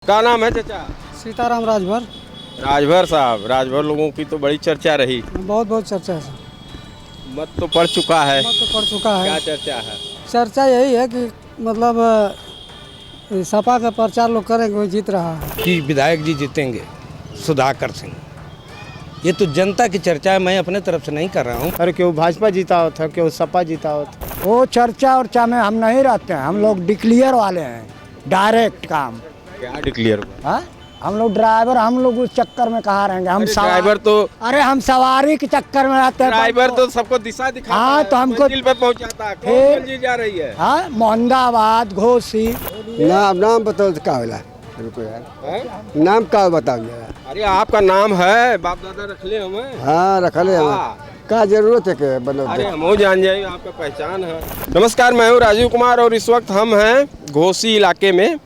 क्या नाम है चाचा? सीताराम राजभर। राजभर साहब, राजभर लोगों की तो बड़ी चर्चा रही। बहुत बहुत चर्चा है सर। मत तो पड़ चुका है। मत तो पड़ चुका है। क्या चर्चा है? चर्चा यही है कि मतलब सपा का प्रचार लोग करेंगे, वही जीत रहा है। कि विधायक जी जीतेंगे, सुधाकर सिंह। ये तो जनता की चर्चा है, मैं अपने तरफ से नहीं कर रहा हूँ। अरे क्यों भाजपा जीता होता, क्यों सपा जीता होता। वो चर्चा और चा में हम नहीं रहते हैं, हम लोग डिक्लियर वाले हैं, डायरेक्ट काम। क्या डिक्लेयर? हाँ, हम लोग ड्राइवर, हम लोग उस चक्कर में कहाँ रहेंगे। हम ड्राइवर तो अरे हम सवारी के चक्कर में रहते हैं। ड्राइवर तो सबको दिशा दिखाता हाँ, है, तो हमको मंजिल पे पहुंचाता है। कौन फिर- मंजिल जा रही है? हाँ, मोहम्मदाबाद, घोसी। नाम बताओ तो क्या होला। रुको यार, हैं? नाम का बताओ जरा। अरे आपका नाम है, बाप दादा रख ले हमें। हाँ रखले हम। हाँ। का जरूरत है के बनो अरे हम जान जाए, आपका पहचान है। नमस्कार, मैं हूँ राजीव कुमार और इस वक्त हम हैं घोसी इलाके में,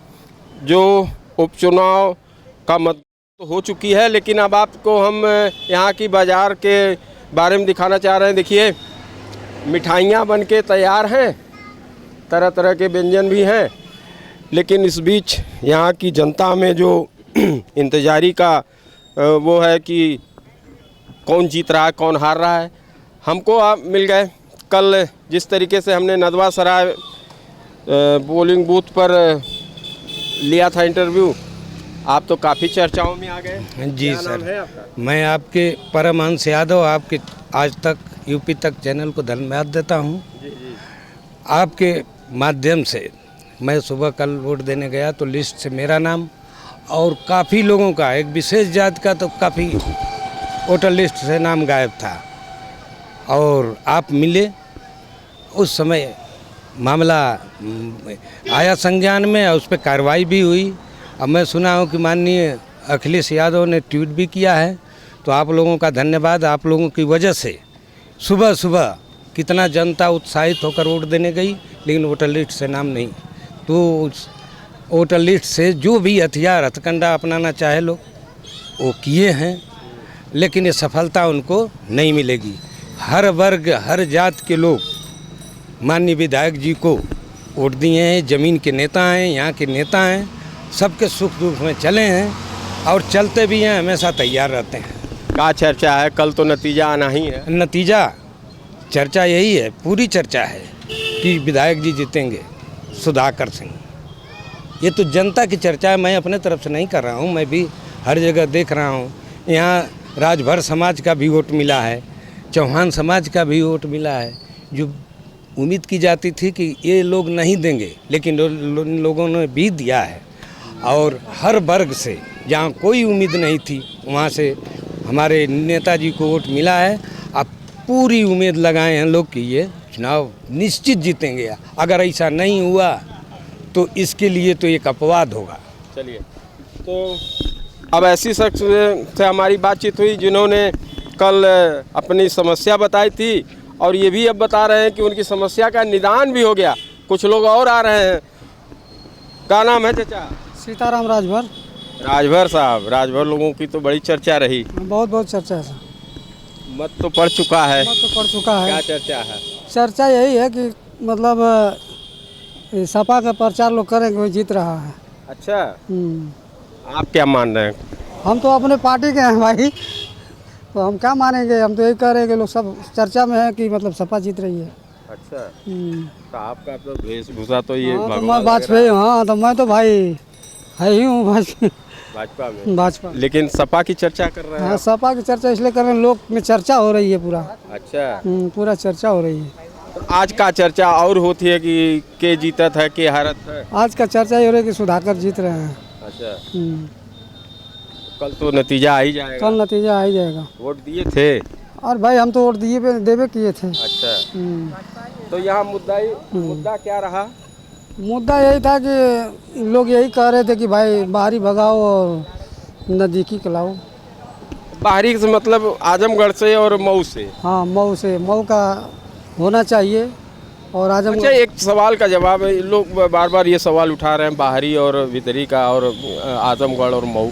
जो उपचुनाव का मत तो हो चुकी है, लेकिन अब आपको हम यहाँ की बाज़ार के बारे में दिखाना चाह रहे हैं। देखिए, मिठाइयाँ बन के तैयार हैं, तरह तरह के व्यंजन भी हैं, लेकिन इस बीच यहाँ की जनता में जो इंतजारी का वो है कि कौन जीत रहा है, कौन हार रहा है। हमको आप मिल गए कल, जिस तरीके से हमने नदवा सराय पोलिंग बूथ पर लिया था इंटरव्यू, आप तो काफ़ी चर्चाओं में आ गए। जी क्या नाम सर, है आपका? मैं आपके परमहंस यादव, आपके आज तक यूपी तक चैनल को धन्यवाद देता हूँ। आपके माध्यम से मैं सुबह कल वोट देने गया तो लिस्ट से मेरा नाम और काफ़ी लोगों का, एक विशेष जात का तो काफ़ी वोटर लिस्ट से नाम गायब था, और आप मिले। उस समय मामला आया संज्ञान में और उस पर कार्रवाई भी हुई। अब मैं सुना हूँ कि माननीय अखिलेश यादव ने ट्वीट भी किया है, तो आप लोगों का धन्यवाद। आप लोगों की वजह से सुबह सुबह कितना जनता उत्साहित होकर वोट देने गई, लेकिन वोटर लिस्ट से नाम नहीं। तो उस वोटर लिस्ट से जो भी हथियार हथकंडा अपनाना चाहे लोग वो किए हैं, लेकिन ये सफलता उनको नहीं मिलेगी। हर वर्ग, हर जात के लोग माननीय विधायक जी को वोट दिए हैं। ज़मीन के नेता हैं, यहाँ के नेता हैं, सबके सुख दुख में चले हैं और चलते भी हैं, हमेशा तैयार रहते हैं। क्या चर्चा है? कल तो नतीजा आना ही है। नतीजा, चर्चा यही है, पूरी चर्चा है कि विधायक जी जीतेंगे, सुधाकर सिंह। ये तो जनता की चर्चा है, मैं अपने तरफ से नहीं कर रहा हूँ। मैं भी हर जगह देख रहा हूँ, यहाँ राजभर समाज का भी वोट मिला है, चौहान समाज का भी वोट मिला है। जो उम्मीद की जाती थी कि ये लोग नहीं देंगे, लेकिन लोगों ने भी दिया है। और हर वर्ग से, जहाँ कोई उम्मीद नहीं थी, वहाँ से हमारे नेताजी को वोट मिला है। अब पूरी उम्मीद लगाए हैं लोग कि ये चुनाव निश्चित जीतेंगे। अगर ऐसा नहीं हुआ तो इसके लिए तो एक अपवाद होगा। चलिए, तो अब ऐसी शख्स से हमारी बातचीत हुई जिन्होंने कल अपनी समस्या बताई थी, और ये भी अब बता रहे हैं कि उनकी समस्या का निदान भी हो गया। कुछ लोग और आ रहे हैं। क्या नाम है चाचा? सीताराम राजभर। राजभर साहब, राजभर लोगों की तो बड़ी चर्चा रही। बहुत बहुत चर्चा है सर। मत तो पड़ चुका है। मत तो पड़ चुका क्या है। चर्चा है? चर्चा यही है कि मतलब सपा का प्रचार लोग करेंगे, वही जीत रहा है। अच्छा, आप क्या मान रहे हैं? हम तो अपने पार्टी के हैं भाई, तो हम क्या मानेंगे। हम तो यही कह रहे हैं कि लोग सब चर्चा में है कि मतलब सपा जीत रही है। अच्छा, तो आपका तो वेशभूषा तो ये हाँ, तो भगवान मैं लग वाजपेयी हूँ। हाँ, तो मैं तो भाई है ही हूँ भाजपा में। भाजपा। लेकिन सपा की चर्चा कर रहे हैं हाँ, आप। सपा की चर्चा इसलिए कर रहे हैं, लोग में चर्चा हो रही है पूरा। अच्छा, पूरा चर्चा हो रही है। तो आज का चर्चा और होती है कि के जीतत है, के हारत है। आज का चर्चा ये हो रही है कि सुधाकर जीत रहे हैं। अच्छा, कल तो नतीजा आ ही जाएगा। कल नतीजा आ ही जाएगा। वोट दिए थे? और भाई हम तो वोट देवे किए थे। अच्छा, तो यहाँ मुद्दा क्या रहा? मुद्दा यही था कि लोग यही कह रहे थे कि भाई बाहरी भगाओ और नज़दीकी लाओ। बाहरी से मतलब आजमगढ़ से और मऊ से? हाँ, मऊ से, मऊ का होना चाहिए और अच्छा, आजमगढ़। एक सवाल का जवाब है। लोग बार बार ये सवाल उठा रहे हैं, बाहरी और भीतरी का, और आजमगढ़ और मऊ।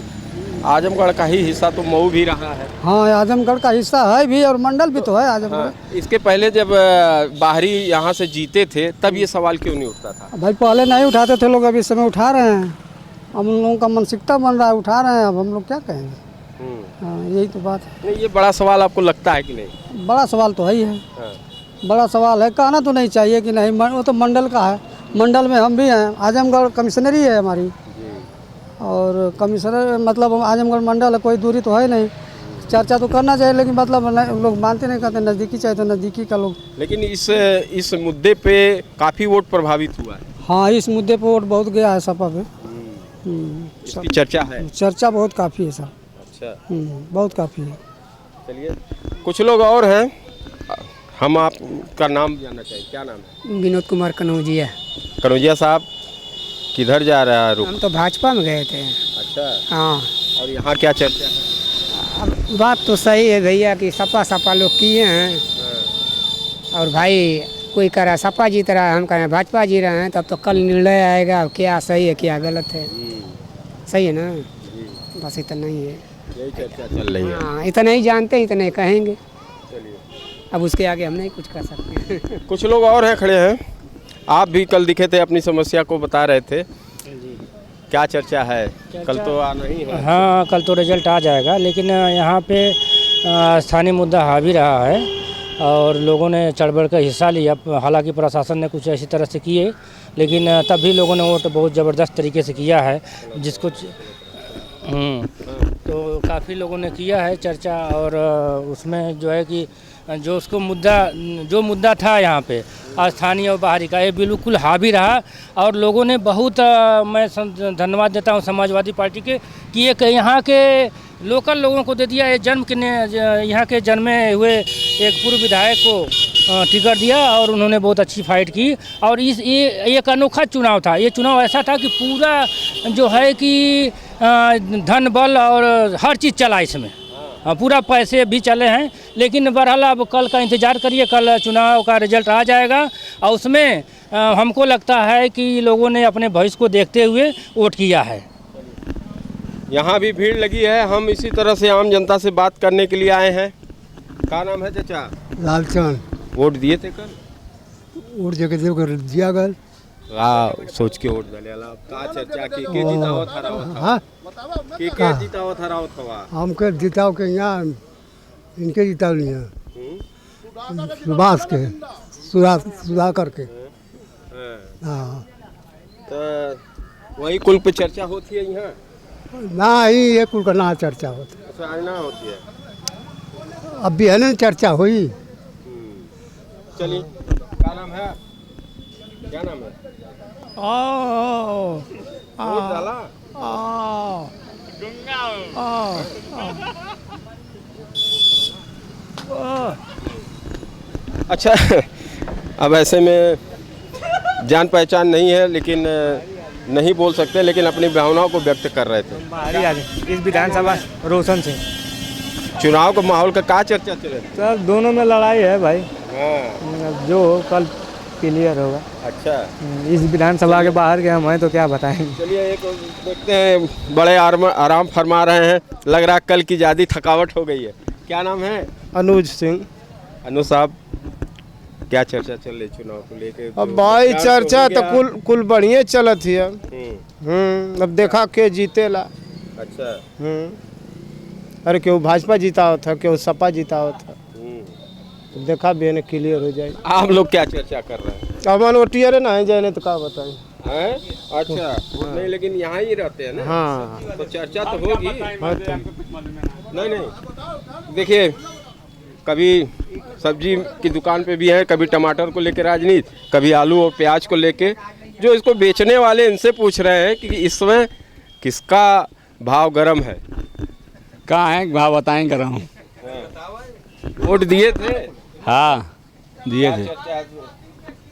आजमगढ़ का ही हिस्सा तो मऊ भी रहा है। हाँ, आजमगढ़ का हिस्सा है भी और मंडल भी तो है आजमगढ़। हाँ, इसके पहले जब बाहरी यहाँ से जीते थे तब ये सवाल क्यों नहीं उठता था? भाई पहले नहीं उठाते थे लोग, अभी इस समय उठा रहे हैं। हम लोगों का मानसिकता बन रहा है, उठा रहे हैं, अब हम लोग क्या कहेंगे। हाँ, यही तो बात है। नहीं, ये बड़ा सवाल आपको लगता है कि नहीं? बड़ा सवाल तो है ही है, हाँ। बड़ा सवाल है। कहना तो नहीं चाहिए कि नहीं, वो तो मंडल का है, मंडल में हम भी हैं। आजमगढ़ कमिश्नरी है हमारी, और कमिश्नर मतलब आजमगढ़ मंडल है, कोई दूरी तो है नहीं। चर्चा तो करना चाहिए, लेकिन मतलब लोग मानते नहीं, कहते नज़दीकी चाहिए तो नज़दीकी का लोग। लेकिन इस मुद्दे पे काफ़ी वोट प्रभावित हुआ है। हाँ, इस मुद्दे पर वोट बहुत गया है सपा पे। इसकी चर्चा है। चर्चा बहुत काफ़ी है सर। अच्छा, बहुत काफ़ी है। चलिए, कुछ लोग और हैं, हम आपका नाम जानना चाहिए, क्या नाम है? विनोद कुमार कनौजिया। कनौजिया साहब, किधर जा रहा है रुख? हम तो भाजपा में गए थे। अच्छा, हाँ, और यहाँ क्या चर्चा है? अब बात तो सही है भैया कि सपा लोग किए हैं, और भाई कोई कह रहा है सपा जीत रहा है, हम कह रहे हैं भाजपा जी रहे हैं, तब तो कल निर्णय आएगा क्या सही है क्या गलत है। सही है ना, बस इतना ही है, यही चर्चा चल रही है। हाँ, इतना ही जानते हैं, इतना ही कहेंगे, चलिए, अब उसके आगे हम नहीं कुछ कर सकते। कुछ लोग और हैं खड़े हैं, आप भी कल दिखे थे, अपनी समस्या को बता रहे थे, क्या चर्चा है? कल तो आना ही है। हाँ, कल तो रिजल्ट आ जाएगा, लेकिन यहाँ पे स्थानीय मुद्दा हावी रहा है और लोगों ने चढ़ बढ़ कर हिस्सा लिया। हालांकि प्रशासन ने कुछ ऐसी तरह से किए, लेकिन तब भी लोगों ने वोट बहुत ज़बरदस्त तरीके से किया है, जिसको तो काफ़ी लोगों ने किया है चर्चा। और उसमें जो है कि जो मुद्दा था यहाँ पे स्थानीय और बाहरी का, ये बिल्कुल हावी रहा। और लोगों ने बहुत मैं धन्यवाद देता हूँ समाजवादी पार्टी के कि एक यहाँ के लोकल लोगों को दे दिया, ये यहाँ के जन्मे हुए एक पूर्व विधायक को टिकट दिया, और उन्होंने बहुत अच्छी फाइट की। और ये एक अनोखा चुनाव था। ये चुनाव ऐसा था कि पूरा जो है कि धन बल और हर चीज़ चला इसमें, पूरा पैसे भी चले हैं। लेकिन बहरहाल अब कल का इंतज़ार करिए, कल चुनाव का रिजल्ट आ जाएगा, और उसमें हमको लगता है कि लोगों ने अपने भविष्य को देखते हुए वोट किया है। यहाँ भी भीड़ लगी है, हम इसी तरह से आम जनता से बात करने के लिए आए हैं। क्या नाम है चाचा? लालचंद वोट दिए थे कल? उड़ जगह देकर दिया गल। सोच के वोट डाले वाला का चर्चा के जितावत हरावत हाँ, के जितावत हरावत हवा हमके जिताव के यहाँ इनके जिताव लिया सुभाष के सुधाकर के। हाँ, तो वही कुल पे चर्चा होती है यहाँ ना ही ये कुल का ना चर्चा होती। अच्छा, ना होती है। अब भी है ना चर्चा हुई। चलिए, क्या नाम है? क्या नाम है? वोट डाला? अच्छा, अब ऐसे में जान पहचान नहीं है, लेकिन नहीं बोल सकते, लेकिन अपनी भावनाओं को व्यक्त कर रहे थे। इस विधानसभा रोशन से चुनाव का माहौल का क्या चर्चा चले? सर दोनों में लड़ाई है भाई, हाँ, जो कल क्लियर होगा। अच्छा, इस विधानसभा के बाहर के हम हैं तो क्या बताएंगे। चलिए, एक देखते हैं, बड़े आराम फरमा रहे हैं, लग रहा है कल की ज़्यादा थकावट हो गई है। क्या नाम है? अनुज सिंह। अनु साहब, क्या चर्चा चल रही चुनाव को लेके? अब भाई चर्चा तो कुल बढ़िया चलत है। अब देखा के जीतेला। अच्छा, अरे क्यों भाजपा जीता हो था, क्यों सपा जीता हो था, देखा भी है क्लियर हो जाए। आप लोग क्या चर्चा कर रहे हैं? अमन ओटियर ना है जाने तो क्या बताएं। हैं? अच्छा, नहीं, लेकिन यहाँ ही रहते हैं ना। हाँ, तो चर्चा तो होगी। नहीं, देखिए, कभी सब्जी की दुकान पे भी है, कभी टमाटर को लेकर राजनीति, कभी आलू और प्याज को लेके। जो इसको बेचने वाले, इनसे पूछ रहे हैं कि इस समय किसका भाव गर्म है? कहाँ है भाव बताएं कर रहा हूँ। वोट दिए थे? हाँ, दिए थे। चर्चा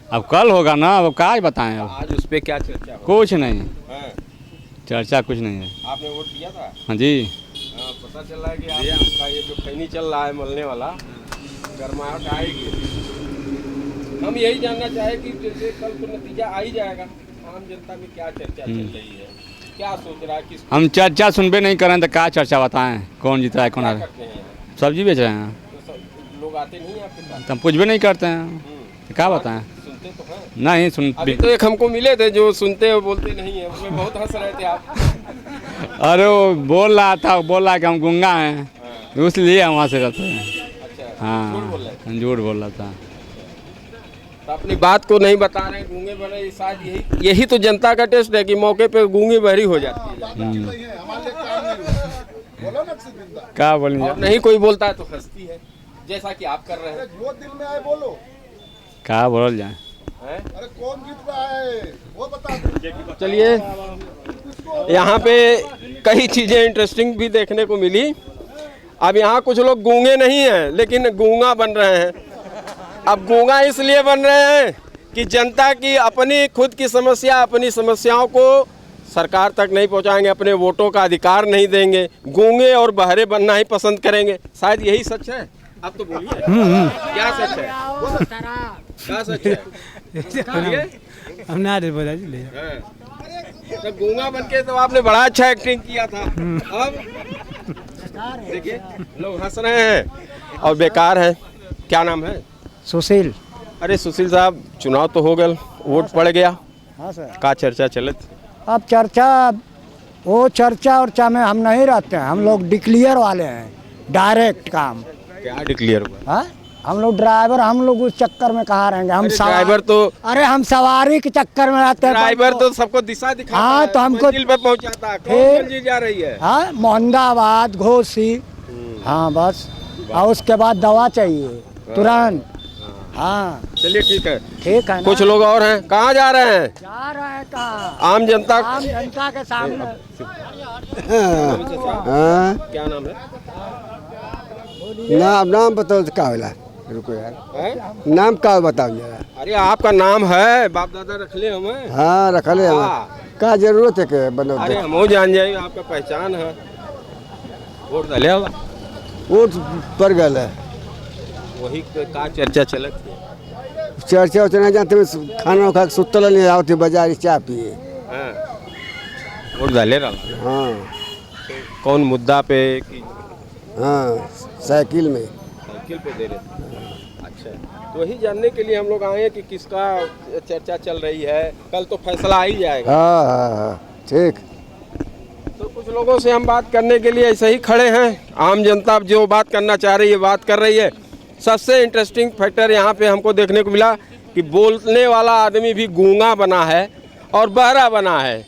अब कल होगा ना, अब क्या बताएं। अब आज उस पे क्या चर्चा हो? कुछ नहीं, हाँ। चर्चा कुछ नहीं है। आपने वोट दिया था? हाँ जी। हाँ, पता चल रहा है कि आपका ये जो खैनी चल रहा है मलने वाला, गर्माहट आएगी। हम यही जानना चाहे कि जैसे कल तो नतीजा आ ही जाएगा, आम जनता में क्या चर्चा चल रही है, क्या सोच रहा है? किस हम चर्चा सुनबे नहीं कर रहे हैं तो क्या चर्चा बताएं, कौन जीता है कौन हारा। करते हैं? सब्जी बेच रहे हैं तो लोग आते नहीं आपके पास? तो हम पूछबे नहीं करते हैं, तो क्या बताएं। सुनते तो हैं? नहीं सुन। अभी तो एक हमको मिले थे जो सुनते और बोलते नहीं है, उसमें बहुत हंस रहे थे आप। अरे वो बोल रहा था कि हम गूंगा हैं, तो इसलिए हम वहाँ से रहते हैं। अच्छा, हाँ, झूठ बोल रहा था। तो अपनी बात को नहीं बता रहे, गूंगे बने, शायद यही तो जनता का टेस्ट है कि मौके पे गूंगी बहरी हो जाती है। क्या बोलेंगे? और नहीं कोई बोलता है तो हंसती है, जैसा कि आप कर रहे हैं। जो दिल में आए बोलो। क्या बोल जाए? अरे कौन जीत रहा है वो बता दो। चलिए, यहाँ पे कई चीज़ें इंटरेस्टिंग भी देखने को मिली। अब यहाँ कुछ लोग गूंगे नहीं हैं, लेकिन गूंगा बन रहे हैं। अब गूंगा इसलिए बन रहे हैं कि जनता की अपनी खुद की समस्या, अपनी समस्याओं को सरकार तक नहीं पहुँचाएंगे, अपने वोटों का अधिकार नहीं देंगे, गूंगे और बहरे बनना ही पसंद करेंगे। शायद यही सच है। आप तो बोलिए, क्या सच है? क्या सच है? तो गूंगा बन के तो आपने बड़ा अच्छा एक्टिंग किया था। अब देखिए लोग हंस रहे हैं और बेकार है। क्या नाम है? सुशील। अरे सुशील साहब, चुनाव तो हो गया, वोट पड़ गया। हाँ सर। का चर्चा चलत? अब चर्चा और में हम नहीं रहते हैं, हम लोग डिक्लियर वाले हैं, डायरेक्ट काम। क्या डिक्लेयर हुआ? हाँ, हम लोग ड्राइवर, हम लोग उस चक्कर में कहाँ रहेंगे? हम ड्राइवर तो, अरे हम सवारी के चक्कर में रहते हैं। ड्राइवर तो सबको दिशा दिखाता हाँ, है, तो हमको मंजिल पे पहुंचाता है। कौन मंजिल जा रही है? हाँ, मोहम्मदाबाद, घोसी। हाँ बस, और उसके बाद दवा चाहिए तुरंत। हाँ चलिए ठीक है ना? कुछ लोग और हैं। कहाँ जा रहे हैं? जा रहे हैं कहाँ? आम जनता के सामने। क्या नाम है? नाम बताओ क्या होला? रुको यार, नाम क्या बताओ जरा। अरे आपका नाम है, बाप दादा रख ले हमें। हाँ रखले हम। का जरूरत है के बनो? अरे हम जान जाए, आपका पहचान है। वोट डाले हुआ? वोट पर गल है, वही का चर्चा चलत है। चर्चा उतना जानते में, खाना खा के सुतल नहीं आवती, बाजार चाय पिए। हाँ, वोट डाले रहा। हाँ कौन मुद्दा पे कि? हाँ, साइकिल में। साइकिल पे दे रहे? अच्छा, तो वही जानने के लिए हम लोग आए हैं कि किसका चर्चा चल रही है। कल तो फैसला आ ही जाएगा। हाँ हाँ हाँ, ठीक। तो कुछ लोगों से हम बात करने के लिए ऐसे ही खड़े हैं। आम जनता जो बात करना चाह रही है बात कर रही है। सबसे इंटरेस्टिंग फैक्टर यहाँ पे हमको देखने को मिला कि बोलने वाला आदमी भी गूंगा बना है और बहरा बना है,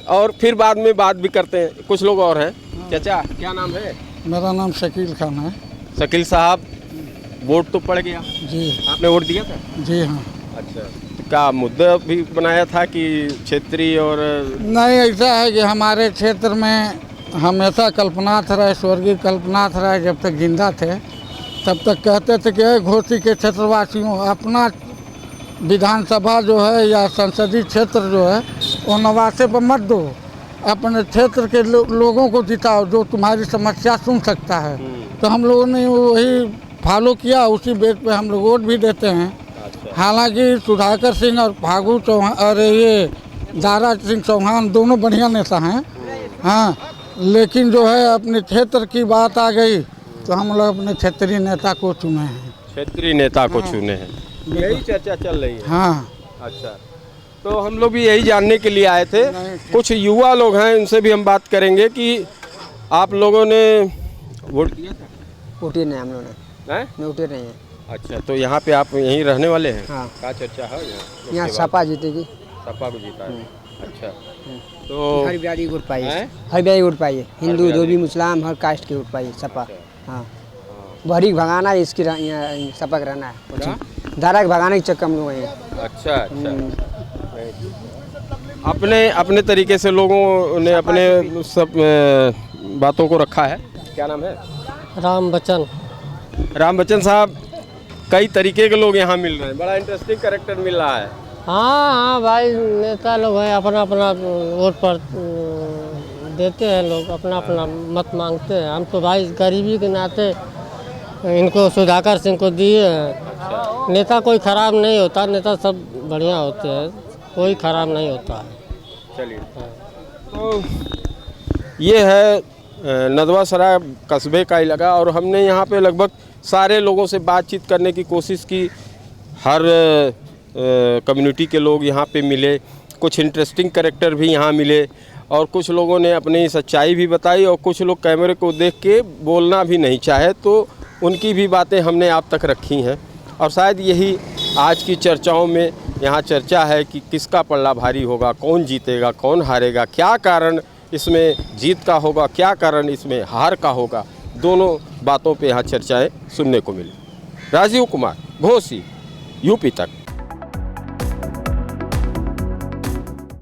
और फिर बाद में बात भी करते हैं। कुछ लोग और हैं। चाचा क्या नाम है? मेरा नाम शकील खान है। शकील साहब, वोट तो पड़ गया जी। आपने वोट दिया था? जी हाँ। अच्छा, क्या मुद्दा भी बनाया था कि क्षेत्रीय? और नहीं, ऐसा है कि हमारे क्षेत्र में हमेशा कल्पनाथ राय, स्वर्गीय कल्पनाथ राय जब तक जिंदा थे तब तक कहते थे कि घोसी के क्षेत्रवासियों, अपना विधानसभा जो है या संसदीय क्षेत्र जो है वो नवासे पर मत दो, अपने क्षेत्र के लोगों को जिताओ जो तुम्हारी समस्या सुन सकता है। तो हम लोगों ने वही फॉलो किया, उसी बेस पे हम लोग वोट भी देते हैं। हालांकि सुधाकर सिंह और फागू चौहान और ये दारा सिंह चौहान दोनों बढ़िया नेता हैं। हाँ, लेकिन जो है अपने क्षेत्र की बात आ गई तो हम लोग अपने क्षेत्रीय नेता को चुने हैं। क्षेत्रीय नेता को चुने हैं, यही चर्चा चल रही है। हाँ। अच्छा, तो हम लोग भी यही जानने के लिए आए थे। कुछ युवा लोग हैं, उनसे भी हम बात करेंगे कि आप लोगों ने वोट दिया था? वोट नहीं हम लोगों ने, वोट नहीं है। अच्छा, तो यहाँ पे आप यहीं रहने वाले हैं? हाँ। क्या चर्चा है यहाँ सपा जीतेगी। सपा को जीता है? अच्छा, तो हर बिहारी वोट पाइए, हर बिहारी वोट पाइए, हिंदू धोबी मुसलमान हर कास्ट की वोट पाइए सपा। हाँ, बहरी भगाना है, इसकी यहाँ सपा का रहना है, धारा के भगाने के चक्कर हम लोग हैं। अच्छा अच्छा, अपने तरीके से लोगों ने अपने सब बातों को रखा है। क्या नाम है? राम बच्चन। राम बच्चन साहब, कई तरीके के लोग यहाँ मिल रहे हैं, बड़ा इंटरेस्टिंग कैरेक्टर मिल रहा है। हाँ भाई, नेता लोग हैं, अपना अपना वोट पर देते हैं, लोग अपना अपना मत मांगते हैं। हम तो भाई गरीबी के नाते इनको सुधाकर सिंह को दिए हैं। नेता कोई खराब नहीं होता, नेता सब बढ़िया होते हैं, कोई खराब नहीं होता है। चलिए, तो ये है नदवा सराय कस्बे का इलाका, और हमने यहाँ पे लगभग सारे लोगों से बातचीत करने की कोशिश की। हर कम्युनिटी के लोग यहाँ पे मिले, कुछ इंटरेस्टिंग कैरेक्टर भी यहाँ मिले, और कुछ लोगों ने अपनी सच्चाई भी बताई और कुछ लोग कैमरे को देख के बोलना भी नहीं चाहे, तो उनकी भी बातें हमने आप तक रखी हैं। और शायद यही आज की चर्चाओं में यहाँ चर्चा है कि किसका पल्ला भारी होगा, कौन जीतेगा, कौन हारेगा, क्या कारण इसमें जीत का होगा, क्या कारण इसमें हार का होगा। दोनों बातों पे यहाँ चर्चाएं सुनने को मिली। राजीव कुमार, घोसी, यूपी तक।